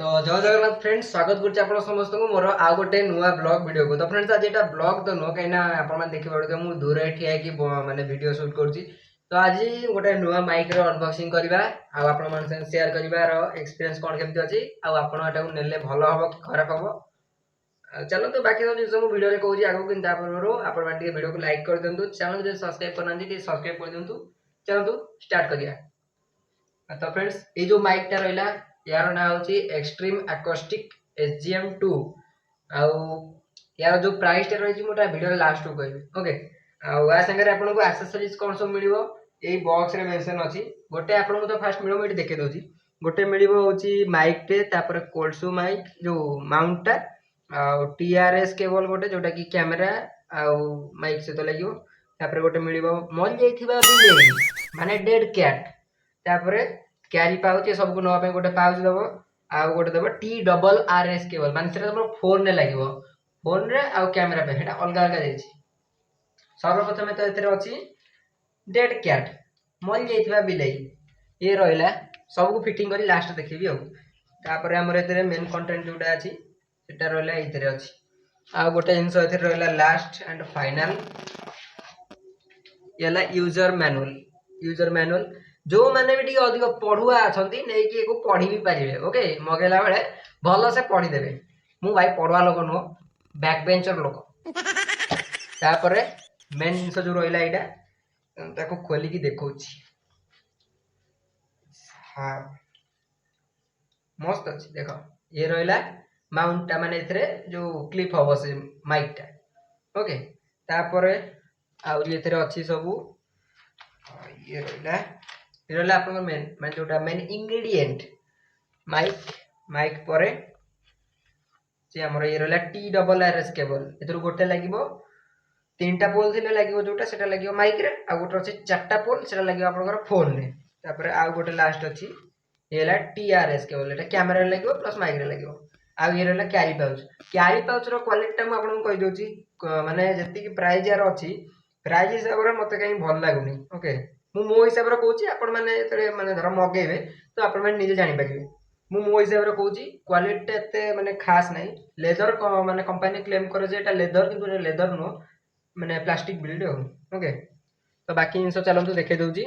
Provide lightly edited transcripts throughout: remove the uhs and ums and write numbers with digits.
तो जय जगन्नाथ फ्रेंड्स स्वागत करछि आपण समस्त को मोर आ गोटे नुवा ब्लॉग वीडियो को। तो फ्रेंड्स आज एटा ब्लॉग तो नो कहिना आपण मन देखि पड़ो मु दूर ठिया कि माने वीडियो शूट करछि। तो आज गोटे नुवा माइक रो अनबॉक्सिंग करबा आ आपण मन से शेयर करबार एक्सपीरियंस कोन केमति अछि आ आपण एटा को नेले भलो हबो कि खराब हबो। चलो तो बाकी सब जिन वीडियो रे कहूछि आगो किन तापर आपण मन टी वीडियो को लाइक कर देंतु, चैनल को सब्सक्राइब करना टी सब्सक्राइब कर देंतु। चलो तो स्टार्ट करिया। तो फ्रेंड्स ये जो माइक टा रहला यार ना होची एक्सट्रीम एकोस्टिक SGM2 आउ यार जो प्राइस टा रही मोटा वीडियो लास्ट को कहबी। ओके आउ आ संगे आपन को एक्सेसरीज कोन सब मिलिवो एई बॉक्स रे मेंशन अछि। गोटे आपन को तो फर्स्ट मिलो एटी देखे दोची। गोटे मिलिवो होची माइक टे तापर कोल्सो माइक जो माउंट टा आउ TRS केबल गोटे जोटा की कैमरा आउ माइक से तो लागिवो। तापर गोटे मिलिवो मल जाईथिबा बिले माने डेड कैट तापर कैरी पाउच सब को नवा पे गोटे पाउच दबो आ गोटे दबो TRRS केबल माने सेटा हमर फोन ने लागिवो। फोन रे आ कैमरा पे हेटा अलग अलग जाईछि। सर्वप्रथम तो एतरे अछि डेड कैट मल जाईथिबा बिलाई ये रहला सब को फिटिंग करी लास्ट देखिबी आ तापर हमर एतरे मेन कंटेंट जोटा अछि सेटा रहला एतरे अछि। आ गोटे जिंस एतरे रहला लास्ट एंड फाइनल येला यूजर मैनुअल जो माने भी टिके अधिक पढुआ अछंती नै कि एको पढी भी परिबे। ओके मगेला बेले भलो से पढी देबे। मु भाई पढवा लोक नो बैक बेंचर लोक। तापरे मेन जिंस जो रहला एटा ताको खोली की देखौछि। हां मस्त अछि देखो ये रहला माउंट टा माने एथरे जो क्लिप होबो से माइक टा। ओके तापरे आ एथरे अछि सबु ये रहला आपन मेन माने जोटा मेन इंग्रेडिएंट माइक परे जे हमर ये रहला TRRS केबल एथरो गोटे लागिवो तीनटा पोल थिले लागिवो जोटा सेटा लागिवो माइक रे आ गोटे अछि चारटा पोल सेटा लागिवो आपनकर फोन रे। तापर आ गोटे लास्ट अछि येला TRS केबल एटा कैमरा रे लागिवो प्लस माइक रे लागिवो। आ ये रहला कैरी पाउच रो क्वालिटी टा म आपन कहि दोछि माने जति कि प्राइस यार अछि प्राइस हिसाब रे मते कहीं भल लागुनी। ओके मु मो हिसाब रे कहूछि आपण माने एतरे माने धर मगेबे तो आपण माने निजे जानि पारिबे। मु मो हिसाब रे कहूछि क्वालिटी एते माने खास नै लेदर माने कंपनी क्लेम करे जे एटा लेदर किंतु लेदर नो माने प्लास्टिक बिल्ड हो। ओके तो बाकी जिंस चलंतु देखे दोछि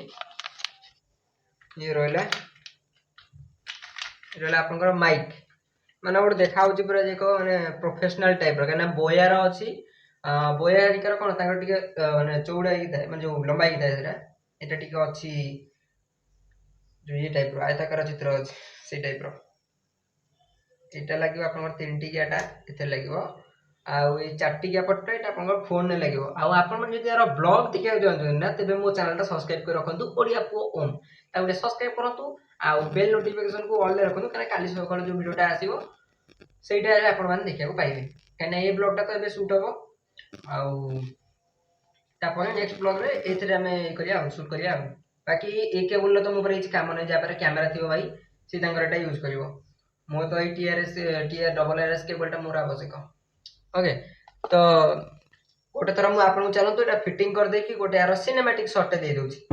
ये रहला आपनकर माइक माने गोटे देखा होछि पूरा जेको माने प्रोफेशनल टाइप रो कना बोयार अछि। बोया रिकर कोन तांगर टिके माने चौड़ा ही थाए माने जो लंबा ही थाए सेटा एटा टिके अछि जो ये टाइप रो आयताकार चित्र अछि से टाइप रो एटा लागिवो आपनकर तीन टिकियाटा एते लागिवो आ ए चार टिकिया पट्टा एटा आपनकर फोन ने लागिवो। आ आपन मन जदि यार ब्लॉग देखिया जानथुन ना तबे मो चैनल टा सब्सक्राइब कर रखंतु ओडिया पो ओम ता गोटे सब्सक्राइब करंतु आ बेल नोटिफिकेशन को ऑल ले रखंतु काना काली सकाळ जो वीडियो टा आसीबो सेटा रे आपन मान देखिया को पाइबे। काना ए ब्लॉग टा तो एबे शूट हबो आ तापर नेक्स्ट ब्लॉग रे एथरे हमें करिया शूट करिया। बाकी ए केबल तो मो पर काम नै जा पर कैमरा थियो भाई से तांकर एटा यूज करिवो। मो तो TRRS केबल टा मोर आवश्यक। ओके तो गोटे थरा मु आपन चलो तो एटा फिटिंग कर दे कि गोटे यार सिनेमैटिक शॉट दे दोछि।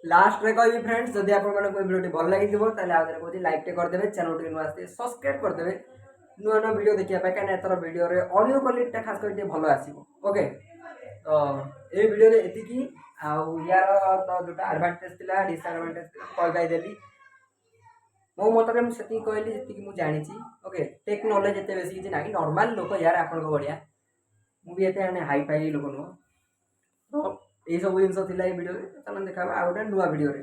लास्ट रे कहबी फ्रेंड्स जदि आपन माने कोई वीडियो भल लागि दिबो ताले आ जरे कहति लाइक टे कर देबे चैनल टे नुआ आसे सब्सक्राइब कर देबे नुआ नुआ वीडियो देखिया पाए काने एतर वीडियो रे ऑडियो क्वालिटी टा खास करके भलो आसीबो। ओके तो ए वीडियो रे एति की आ यार तो जोटा एडवांटेज थिला डिसएडवांटेज कॉल बाय देली मो मतरे मु सेति कहली जेति की मु जानि छी। ओके टेक्नोलॉजी एते बेसी जे नाही नॉर्मल लोक यार आपन को बढ़िया मु भी एते आने हाई फाई लोक नो तो ए सब जिंस थिला ए वीडियो रे चलन देखा आ गोटे नुआ वीडियो रे।